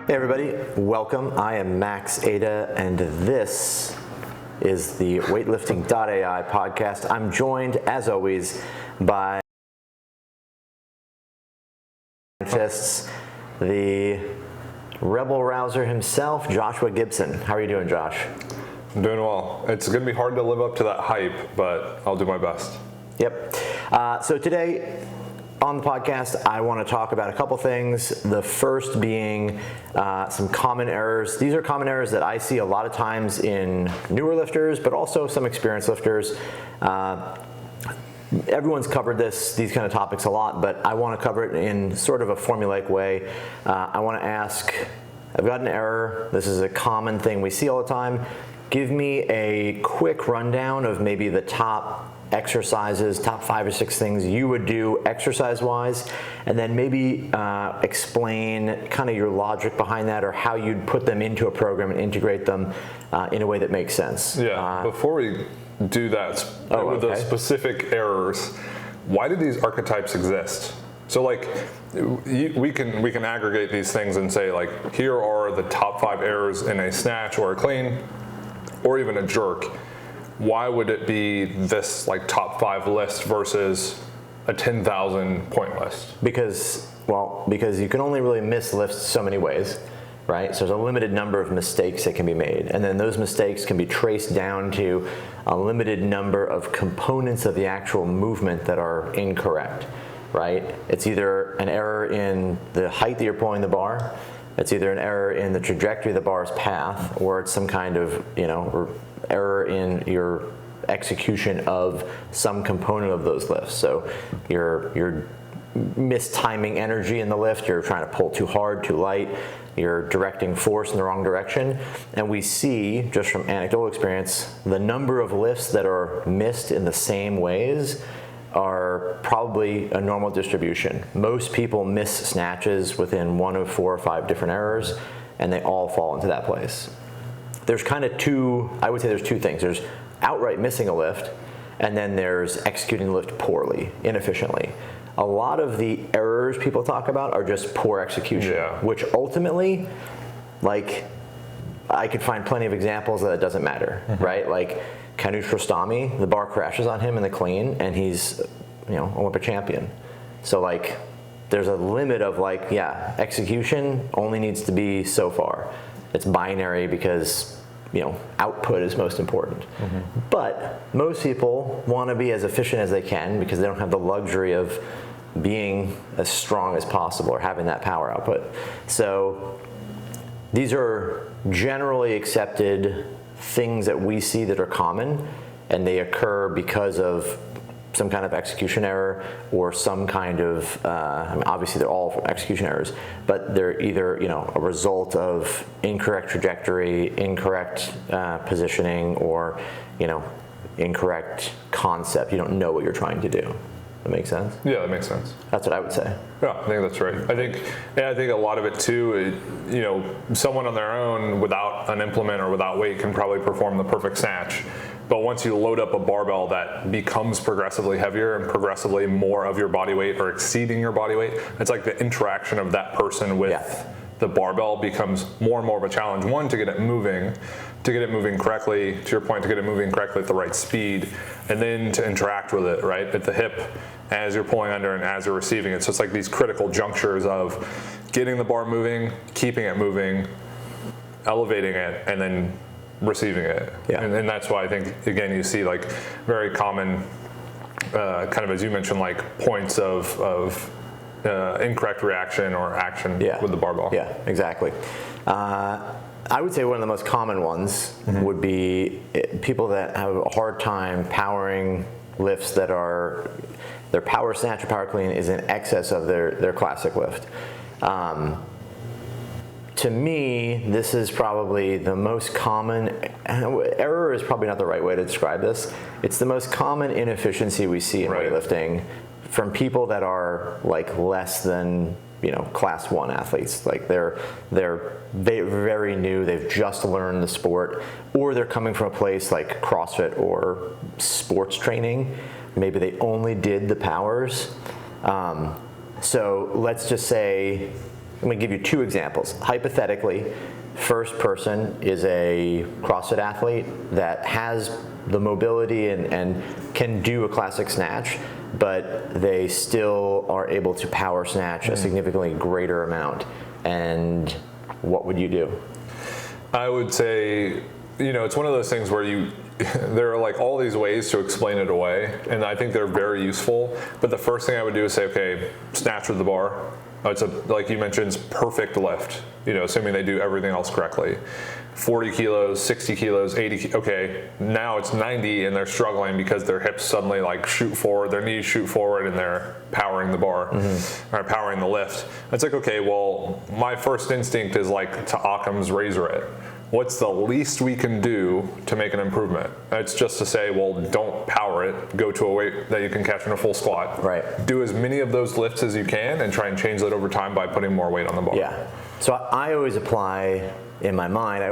Hey everybody, welcome. I am Max Ada, and this is the Weightlifting.ai podcast. I'm joined, as always, by the rebel rouser himself, Joshua Gibson. How are you doing, Josh? I'm doing well. It's going to be hard to live up to that hype, but I'll do my best. Yep. So today on the podcast, I want to talk about a couple things. The first being some common errors. These are common errors that I see a lot of times in newer lifters, but also some experienced lifters. Everyone's covered these kind of topics a lot, but I want to cover it in sort of a formulaic way. I want to ask, I've got an error. This is a common thing we see all the time. Give me a quick rundown of maybe the top exercises, top 5 or 6 things you would do exercise-wise, and then maybe explain kind of your logic behind that, or how you'd put them into a program and integrate them in a way that makes sense. Yeah, before we do that, with the specific errors, why do these archetypes exist? So like, we can aggregate these things and say, like, here are the top 5 errors in a snatch or a clean, or even a jerk. Why would it be this like top 5 list versus a 10,000 point list? Because you can only really miss lifts so many ways, right? So there's a limited number of mistakes that can be made, and then those mistakes can be traced down to a limited number of components of the actual movement that are incorrect, right? It's either an error in the height that you're pulling the bar, it's either an error in the trajectory of the bar's path, or it's some kind of, error in your execution of some component of those lifts. So you're mistiming energy in the lift, you're trying to pull too hard, too light, you're directing force in the wrong direction. And we see, just from anecdotal experience, the number of lifts that are missed in the same ways are probably a normal distribution. Most people miss snatches within 1 of 4 or 5 different errors, and they all fall into that place. There's kind of I would say there's 2 things. There's outright missing a lift, and then there's executing the lift poorly, inefficiently. A lot of the errors people talk about are just poor execution, which ultimately, like, I could find plenty of examples that it doesn't matter, right? Like Kanush Rostami, the bar crashes on him in the clean, and he's, Olympic champion. So like, there's a limit of execution only needs to be so far. It's binary because, output is most important. But most people want to be as efficient as they can because they don't have the luxury of being as strong as possible or having that power output. So these are generally accepted things that we see that are common, and they occur because of some kind of execution error or some kind of, obviously they're all execution errors, but they're either, a result of incorrect trajectory, incorrect positioning, or, incorrect concept. You don't know what you're trying to do. That makes sense? Yeah, that makes sense. That's what I would say. Yeah, I think that's right. I think a lot of it too, someone on their own without an implement or without weight can probably perform the perfect snatch. But once you load up a barbell that becomes progressively heavier and progressively more of your body weight or exceeding your body weight, it's like the interaction of that person with the barbell becomes more and more of a challenge. One, to get it moving correctly, to your point, to get it moving correctly at the right speed, and then to interact with it, right, at the hip as you're pulling under and as you're receiving it. So it's like these critical junctures of getting the bar moving, keeping it moving, elevating it, and then receiving it. And that's why I think, again, you see like very common kind of, as you mentioned, like points of incorrect reaction or action with the barbell. Yeah, exactly. I would say one of the most common ones would be people that have a hard time powering lifts that are, their power snatch or power clean is in excess of their classic lift. To me, this is probably the most common, error is probably not the right way to describe this. It's the most common inefficiency we see in weightlifting from people that are like less than, class 1 athletes. Like they're very new, they've just learned the sport, or they're coming from a place like CrossFit or sports training. Maybe they only did the powers. So let's just say I'm going to give you 2 examples. Hypothetically, first person is a CrossFit athlete that has the mobility and can do a classic snatch, but they still are able to power snatch a significantly greater amount. And what would you do? I would say, it's one of those things where there are like all these ways to explain it away, and I think they're very useful. But the first thing I would do is say, okay, snatch with the bar. It's like you mentioned, it's perfect lift, assuming they do everything else correctly. 40 kilos, 60 kilos, 80, okay, now it's 90 and they're struggling because their hips suddenly like shoot forward, their knees shoot forward, and they're powering the bar, or powering the lift. It's like, okay, well, my first instinct is like to Occam's razor it. What's the least we can do to make an improvement? It's just to say, well, don't power it. Go to a weight that you can catch in a full squat. Right. Do as many of those lifts as you can and try and change that over time by putting more weight on the bar. Yeah. So I always apply, in my mind, I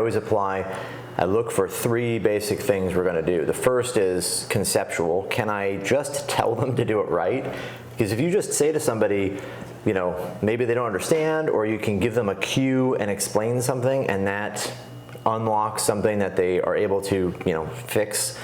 look for 3 basic things we're going to do. The first is conceptual. Can I just tell them to do it right? Because if you just say to somebody, maybe they don't understand, or you can give them a cue and explain something, and that unlock something that they are able to, fix.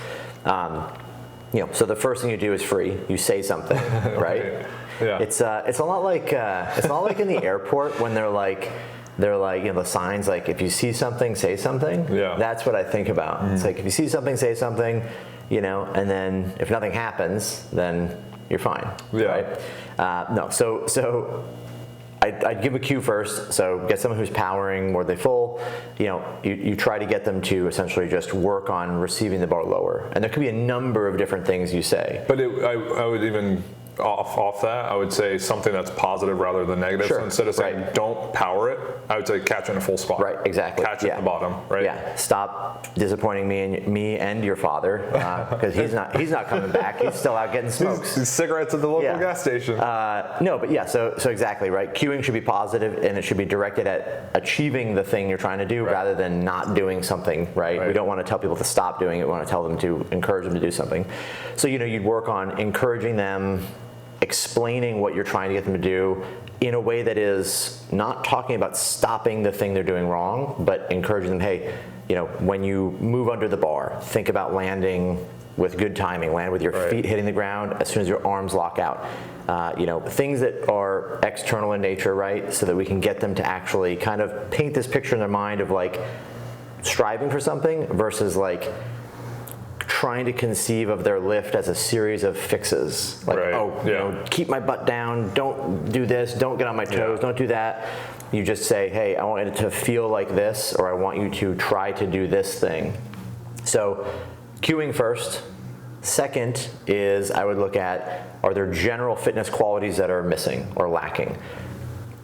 So the first thing you do is free. You say something, right? Yeah. It's a lot like in the airport when they're like the signs like, if you see something, say something. Yeah. That's what I think about. It's like, if you see something, say something, and then if nothing happens, then you're fine. Yeah. Right? So I'd give a cue first. So get someone who's powering more than full. You try to get them to essentially just work on receiving the bar lower. And there could be a number of different things you say. But I would even off that, I would say something that's positive rather than negative. Sure. So instead of saying don't power it, I would say catch in a full squat. Right, exactly. Catch at the bottom, right? Yeah. Stop disappointing me and your father, because he's not coming back. He's still out getting smokes. Cigarettes at the local gas station. So exactly right. Cueing should be positive, and it should be directed at achieving the thing you're trying to do, rather than not doing something. Right. We don't want to tell people to stop doing it. We want to tell them to encourage them to do something. So you'd work on encouraging them, explaining what you're trying to get them to do in a way that is not talking about stopping the thing they're doing wrong, but encouraging them, hey, when you move under the bar, think about landing with good timing, land with your feet hitting the ground as soon as your arms lock out. Things that are external in nature, right? So that we can get them to actually kind of paint this picture in their mind of like striving for something versus like trying to conceive of their lift as a series of fixes. Like, keep my butt down, don't do this, don't get on my toes, don't do that. You just say, hey, I want it to feel like this, or I want you to try to do this thing. So cueing first. Second is I would look at, are there general fitness qualities that are missing or lacking?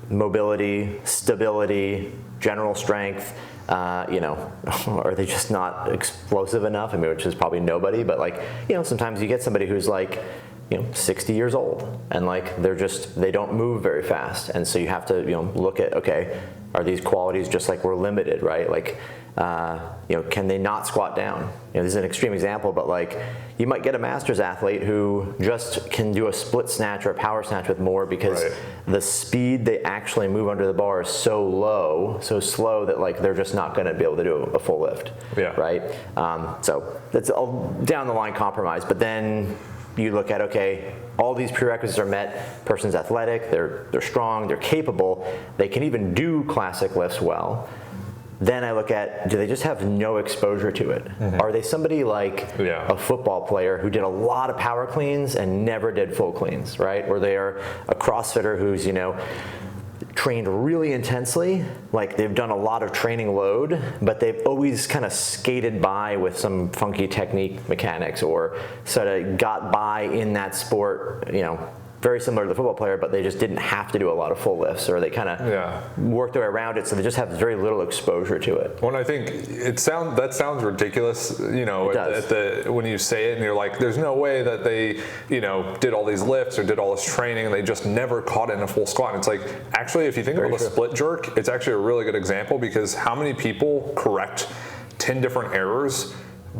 Mobility, stability, general strength. Are they just not explosive enough? I mean, which is probably nobody, but sometimes you get somebody who's 60 years old and they don't move very fast. And so you have to, look at, okay, are these qualities just we're limited, right? Can they not squat down? This is an extreme example, but you might get a masters athlete who just can do a split snatch or a power snatch with more because the speed they actually move under the bar is so slow that they're just not going to be able to do a full lift. Yeah. Right. So that's a down the line compromise. But then you look at, okay, all these prerequisites are met. Person's athletic, they're strong, they're capable, they can even do classic lifts well. Then I look at, do they just have no exposure to it? Mm-hmm. Are they somebody like a football player who did a lot of power cleans and never did full cleans, right? Or they are a CrossFitter who's, trained really intensely, they've done a lot of training load, but they've always kind of skated by with some funky technique mechanics or sort of got by in that sport, very similar to the football player, but they just didn't have to do a lot of full lifts, or they kind of worked their way around it, so they just have very little exposure to it. Well, I think that sounds ridiculous, when you say it, and you're like, there's no way that they, did all these lifts or did all this training and they just never caught it in a full squat. And it's actually, if you think about a split jerk, it's actually a really good example, because how many people correct 10 different errors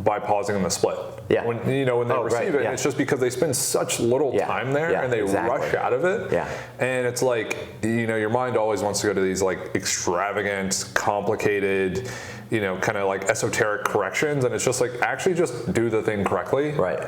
by pausing in the split. Yeah. When they receive it, yeah. it's just because they spend such little time there and they rush out of it. Yeah. And it's like, your mind always wants to go to these like extravagant, complicated, kind of like esoteric corrections. And it's just like, actually just do the thing correctly. Right.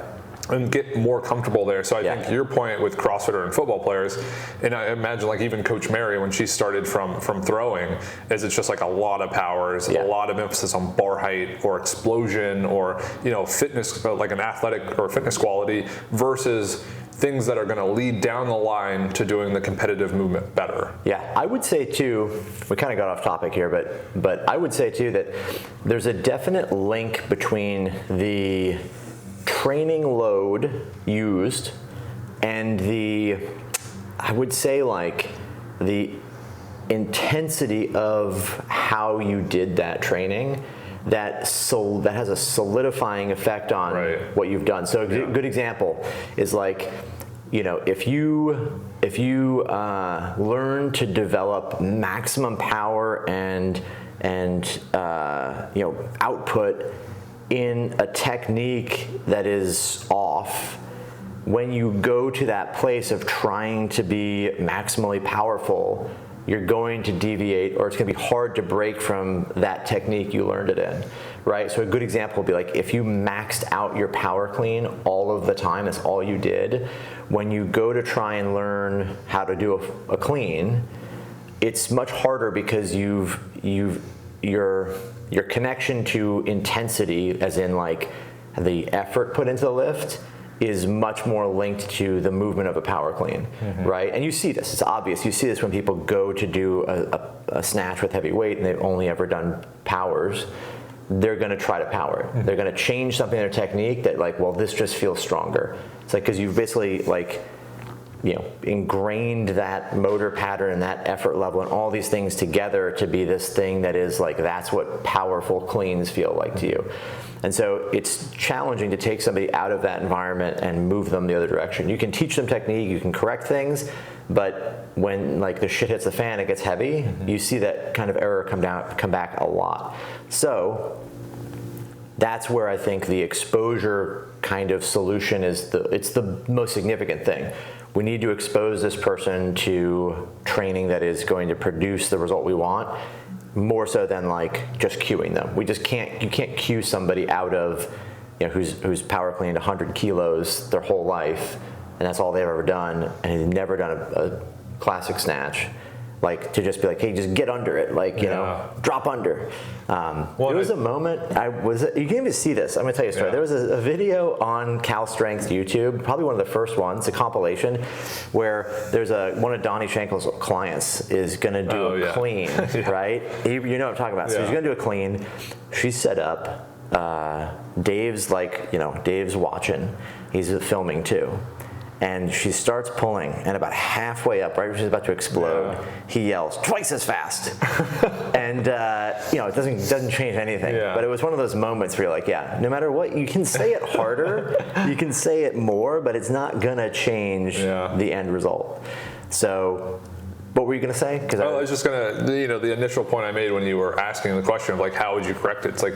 And get more comfortable there. So I think your point with CrossFitter and football players, and I imagine like even Coach Mary when she started from throwing, is it's just like a lot of powers, a lot of emphasis on bar height or explosion or fitness, like an athletic or fitness quality versus things that are going to lead down the line to doing the competitive movement better. Yeah, I would say too, we kind of got off topic here, but I would say too that there's a definite link between the training load used and I would say like the intensity of how you did that training that has a solidifying effect on what you've done. So a good example is like, if you learn to develop maximum power and output in a technique that is off, when you go to that place of trying to be maximally powerful, you're going to deviate, or it's going to be hard to break from that technique you learned it in, right? So a good example would be like if you maxed out your power clean all of the time, that's all you did, when you go to try and learn how to do a clean, it's much harder because your connection to intensity, as in like the effort put into the lift, is much more linked to the movement of a power clean, right? And you see this, it's obvious. You see this when people go to do a snatch with heavy weight and they've only ever done powers. They're gonna try to power it. They're gonna change something in their technique that like, well, this just feels stronger. It's like, because you've basically like, ingrained that motor pattern and that effort level and all these things together to be this thing that is like, that's what powerful cleans feel like to you. And so it's challenging to take somebody out of that environment and move them the other direction. You can teach them technique, you can correct things, but when like the shit hits the fan, it gets heavy, you see that kind of error come back a lot. So that's where I think the exposure kind of solution is it's the most significant thing. We need to expose this person to training that is going to produce the result we want, more so than like just cueing them. You can't cue somebody out of, who's power cleaned 100 kilos their whole life, and that's all they've ever done, and has never done a classic snatch. Like to just be like, hey, just get under it, like drop under. There was a moment you can even see this. I'm gonna tell you a story. There was a video on Cal Strength YouTube, probably one of the first ones, a compilation, where there's one of Donnie Schenkel's clients is gonna do a clean, right? You know what I'm talking about. So he's gonna do a clean. She's set up. Dave's Dave's watching. He's filming too. And she starts pulling, and about halfway up, right when she's about to explode, he yells, "Twice as fast!" And it doesn't change anything. But it was one of those moments where you're like, no matter what, you can say it harder, you can say it more, but it's not gonna change the end result. So, what were you gonna say? Because I was just gonna, the initial point I made when you were asking the question of like, how would you correct it? It's like,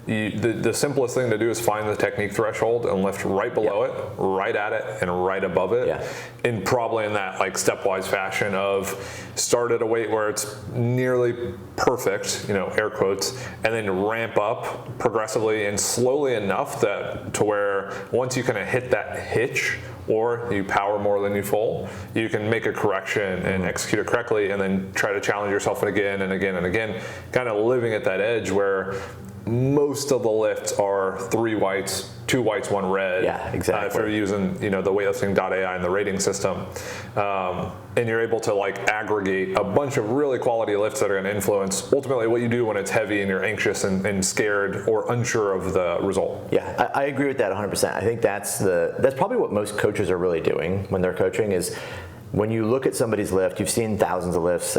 the simplest thing to do is find the technique threshold and lift right below it, right at it, and right above it. And probably in that like stepwise fashion of start at a weight where it's nearly perfect, air quotes, and then ramp up progressively and slowly enough that to where once you kind of hit that hitch, or you power more than you full, you can make a correction and execute it correctly, and then try to challenge yourself again and again and again, kind of living at that edge where most of the lifts are 3 whites, 2 whites, 1 red. Yeah, exactly. If you're using, the weightlifting.ai and the rating system, and you're able to like aggregate a bunch of really quality lifts that are going to influence ultimately what you do when it's heavy and you're anxious and scared or unsure of the result. Yeah, I agree with that 100%. I think that's probably what most coaches are really doing when they're coaching is, when you look at somebody's lift, you've seen thousands of lifts,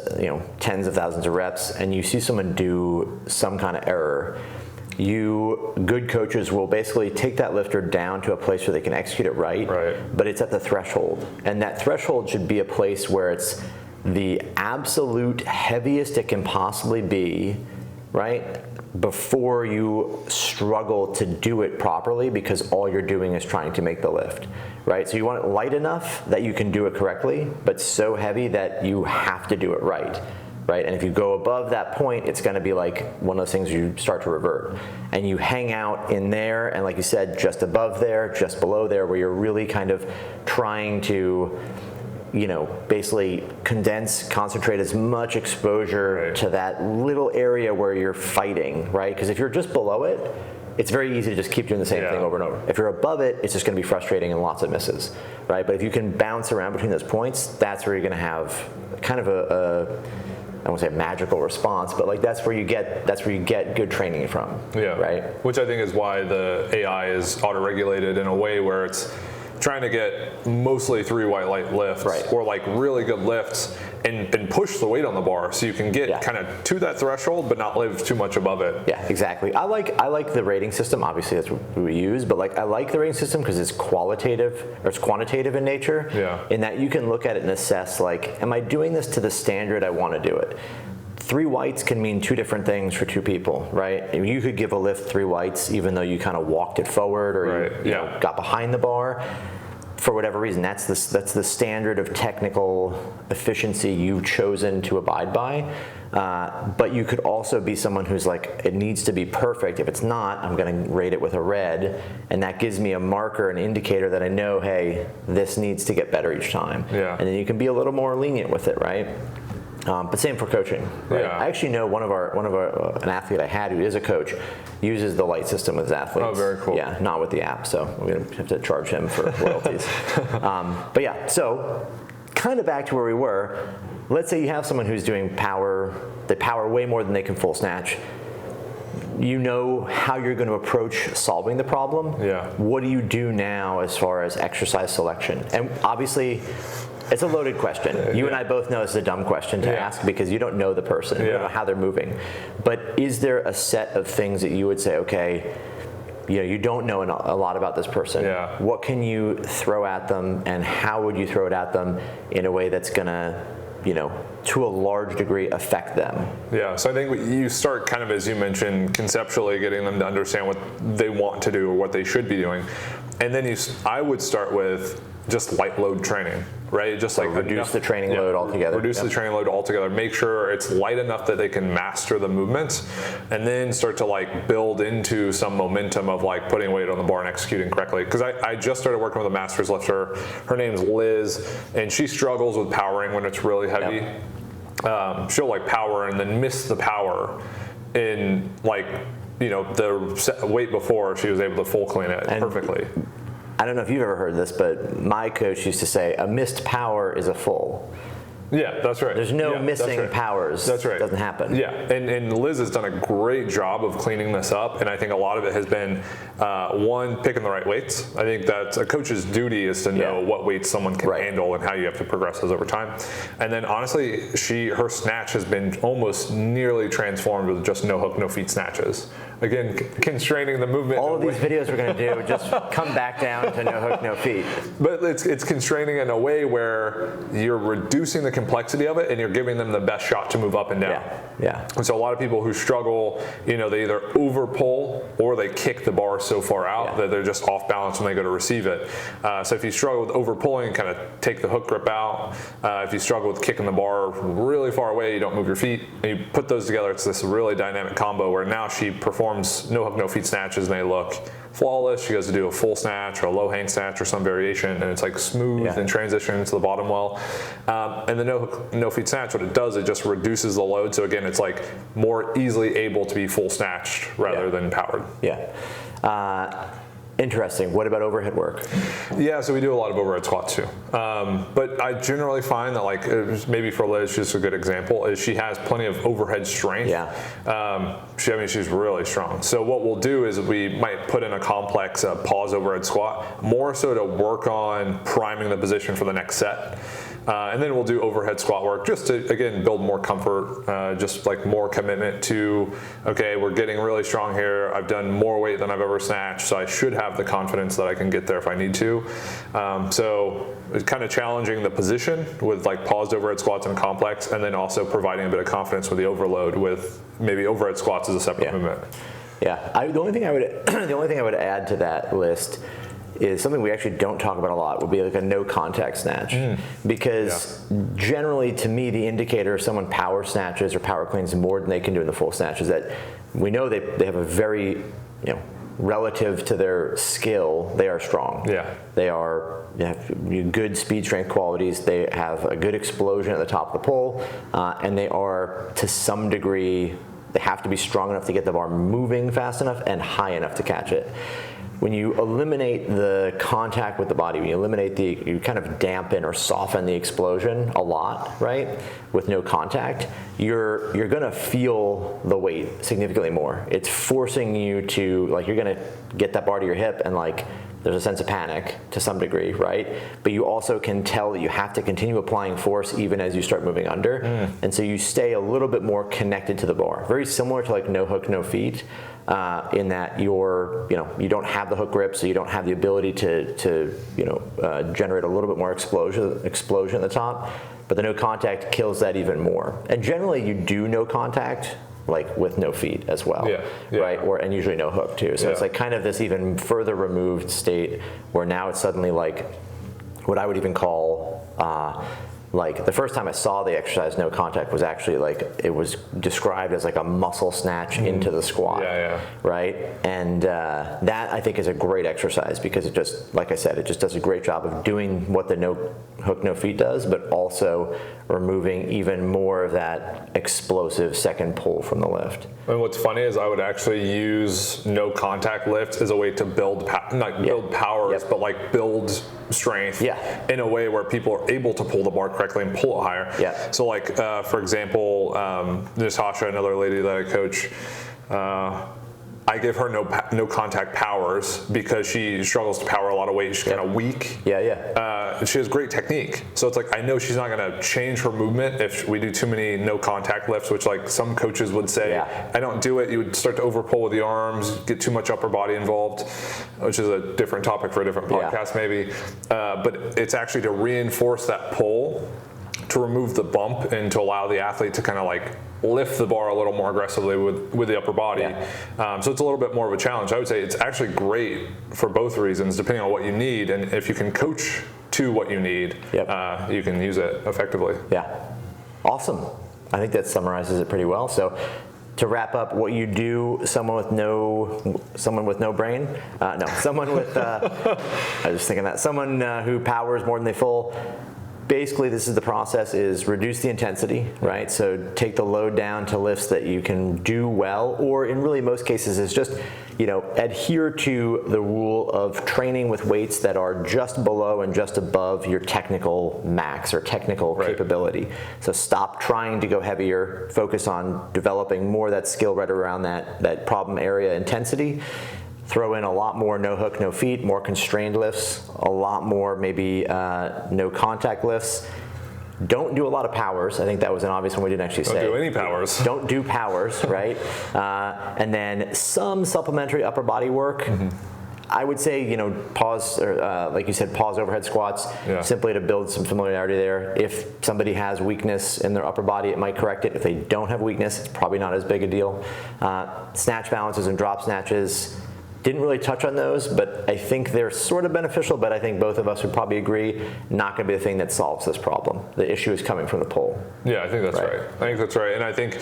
tens of thousands of reps, and you see someone do some kind of error, good coaches will basically take that lifter down to a place where they can execute it right, but it's at the threshold. And that threshold should be a place where it's the absolute heaviest it can possibly be right, before you struggle to do it properly because all you're doing is trying to make the lift, right? So you want it light enough that you can do it correctly, but so heavy that you have to do it right. Right? And if you go above that point, it's going to be like one of those things you start to revert. And you hang out in there, and like you said, just above there, just below there, where you're really kind of trying to, basically concentrate as much exposure to that little area where you're fighting, right? Because if you're just below it, it's very easy to just keep doing the same thing over and over. If you're above it, it's just going to be frustrating and lots of misses, right? But if you can bounce around between those points, that's where you're going to have kind of I won't say a magical response, but like that's where you get good training from. Yeah. Right. Which I think is why the AI is auto-regulated in a way where it's trying to get mostly 3 white light lifts or like really good lifts and push the weight on the bar so you can get kind of to that threshold but not live too much above it. Yeah, exactly. I like the rating system. Obviously that's what we use, but like I like the rating system because it's qualitative or it's quantitative in nature. Yeah. In that you can look at it and assess like, am I doing this to the standard I want to do it? 3 whites can mean 2 different things for 2 people, right? You could give a lift 3 whites even though you kind of walked it forward or you know, got behind the bar. For whatever reason, that's the standard of technical efficiency you've chosen to abide by. But you could also be someone who's like, it needs to be perfect. If it's not, I'm going to rate it with a red, and that gives me a marker, an indicator that I know, hey, this needs to get better each time. Yeah. And then you can be a little more lenient with it, right? But same for coaching. Right? Yeah. I actually know an athlete I had who is a coach uses the light system with his athletes. Oh, very cool. Yeah, not with the app, so we're gonna have to charge him for royalties. But yeah, so kind of back to where we were. Let's say you have someone who's doing power. They power way more than they can full snatch. You know how you're going to approach solving the problem. Yeah. What do you do now as far as exercise selection? And obviously, it's a loaded question. You and I both know it's a dumb question to ask because you don't know the person, you don't know how they're moving. But is there a set of things that you would say, okay, you don't know a lot about this person. Yeah. What can you throw at them, and how would you throw it at them in a way that's gonna, to a large degree affect them? Yeah, so I think you start kind of, as you mentioned, conceptually getting them to understand what they want to do or what they should be doing. And then I would start with just light load training, right? Just like reduce the training load altogether. Reduce the training load altogether. Make sure it's light enough that they can master the movements, and then start to like build into some momentum of like putting weight on the bar and executing correctly. Because I just started working with a masters lifter. Her name's Liz, and she struggles with powering when it's really heavy. She'll like power and then miss the power in like, the weight before she was able to full clean it perfectly. I don't know if you've ever heard this, but my coach used to say, a missed power is a full. Yeah, that's right. There's no missing powers. That's right. It doesn't happen. Yeah, and Liz has done a great job of cleaning this up, and I think a lot of it has been, one, picking the right weights. I think that a coach's duty is to know what weights someone can handle and how you have to progress those over time. And then honestly, her snatch has been almost nearly transformed with just no hook, no feet snatches. Again, constraining the movement. All of these videos we're going to do just come back down to no hook, no feet. But it's constraining in a way where you're reducing the complexity of it and you're giving them the best shot to move up and down. Yeah. And so a lot of people who struggle, they either over pull or they kick the bar so far out that they're just off balance when they go to receive it. So if you struggle with over pulling, kind of take the hook grip out. If you struggle with kicking the bar really far away, you don't move your feet. And you put those together, it's this really dynamic combo where now she performs no hook, no feet snatches, and they look flawless. She goes to do a full snatch or a low hang snatch or some variation, and it's like smooth and transition into the bottom well. And the no hook, no feet snatch, what it does, it just reduces the load. So again, it's like more easily able to be full snatched rather than powered. Yeah. Interesting. What about overhead work? Yeah, so we do a lot of overhead squats too. But I generally find that, like, maybe for Liz, she's a good example, is she has plenty of overhead strength. Yeah. She's really strong. So what we'll do is we might put in a complex pause overhead squat, more so to work on priming the position for the next set. And then we'll do overhead squat work just to, again, build more comfort, just like more commitment to, okay, we're getting really strong here. I've done more weight than I've ever snatched, so I should have have the confidence that I can get there if I need to. So it's kind of challenging the position with like paused overhead squats and complex, and then also providing a bit of confidence with the overload with maybe overhead squats as a separate movement. Yeah, the only thing I would add to that list is something we actually don't talk about a lot, would be like a no contact snatch. Because generally, to me, the indicator if someone power snatches or power cleans more than they can do in the full snatch is that we know they have a very, relative to their skill, they are strong. They have good speed strength qualities. They have a good explosion at the top of the pole, and they are, to some degree, they have to be strong enough to get the bar moving fast enough and high enough to catch it. When you eliminate the contact with the body, when you eliminate you kind of dampen or soften the explosion a lot, right? With no contact, you're gonna feel the weight significantly more. It's forcing you to, like, you're gonna get that bar to your hip and like, there's a sense of panic to some degree, right? But you also can tell that you have to continue applying force even as you start moving under. And so you stay a little bit more connected to the bar. Very similar to like no hook, no feet, in that you don't have the hook grip, so you don't have the ability to generate a little bit more explosion at the top. But the no contact kills that even more. And generally you do no contact like with no feet as well, right? And usually no hook too. So it's like kind of this even further removed state where now it's suddenly like what I would even call like the first time I saw the exercise no contact was actually like, it was described as like a muscle snatch into the squat, right? And that I think is a great exercise because it just, like I said, it just does a great job of doing what the no hook, no feet does, but also removing even more of that explosive second pull from the lift. And what's funny is I would actually use no contact lift as a way to build, not build powers, but like build strength in a way where people are able to pull the bar correctly and pull it higher. So like, for example, Natasha, another lady that I coach, I give her no contact powers because she struggles to power a lot of weight. She's kind of weak. She has great technique. So it's like, I know she's not going to change her movement if we do too many no contact lifts, which like some coaches would say, I don't do it. You would start to overpull with the arms, get too much upper body involved, which is a different topic for a different podcast maybe. But it's actually to reinforce that pull, to remove the bump and to allow the athlete to kind of like lift the bar a little more aggressively with the upper body. So it's a little bit more of a challenge. I would say it's actually great for both reasons, depending on what you need. And if you can coach to what you need, you can use it effectively. Awesome. I think that summarizes it pretty well. So to wrap up, what you do, someone with no brain, someone with, I was just thinking that, someone who powers more than they full. Basically, this is the process, is reduce the intensity, right? So take the load down to lifts that you can do well, or in really most cases is just, adhere to the rule of training with weights that are just below and just above your technical max or technical capability. So stop trying to go heavier, focus on developing more of that skill right around that problem area intensity. Throw in a lot more no hook, no feet, more constrained lifts, a lot more maybe no contact lifts. Don't do a lot of powers. I think that was an obvious one we didn't actually say. Don't do any powers. Don't do powers, right? And then some supplementary upper body work. I would say, pause, or like you said, pause overhead squats, simply to build some familiarity there. If somebody has weakness in their upper body, it might correct it. If they don't have weakness, it's probably not as big a deal. Snatch balances and drop snatches. Didn't really touch on those, but I think they're sort of beneficial, but I think both of us would probably agree, not going to be the thing that solves this problem. The issue is coming from the pull. Yeah, I think that's right. I think that's right. And I think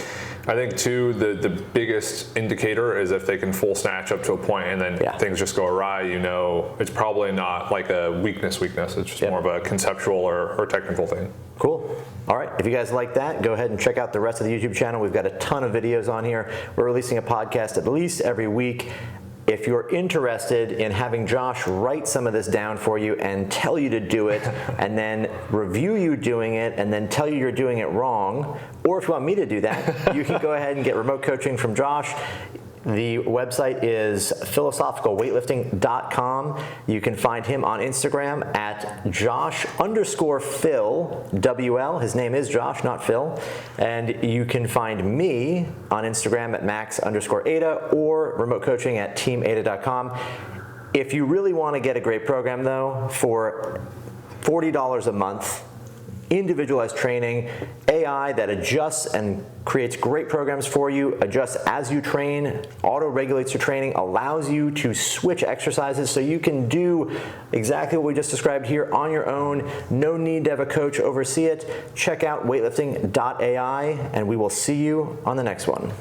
too, the biggest indicator is if they can full snatch up to a point and then things just go awry, it's probably not like a weakness. It's just more of a conceptual or technical thing. Cool. All right, if you guys like that, go ahead and check out the rest of the YouTube channel. We've got a ton of videos on here. We're releasing a podcast at least every week. If you're interested in having Josh write some of this down for you and tell you to do it, and then review you doing it, and then tell you you're doing it wrong, or if you want me to do that, you can go ahead and get remote coaching from Josh. The website is philosophicalweightlifting.com. You can find him on Instagram at Josh_Phil, WL. His name is Josh, not Phil. And you can find me on Instagram at Max_Ada or remote coaching at teamada.com. If you really want to get a great program though, for $40 a month, individualized training, AI that adjusts and creates great programs for you, adjusts as you train, auto-regulates your training, allows you to switch exercises so you can do exactly what we just described here on your own. No need to have a coach oversee it. Check out weightlifting.ai, and we will see you on the next one.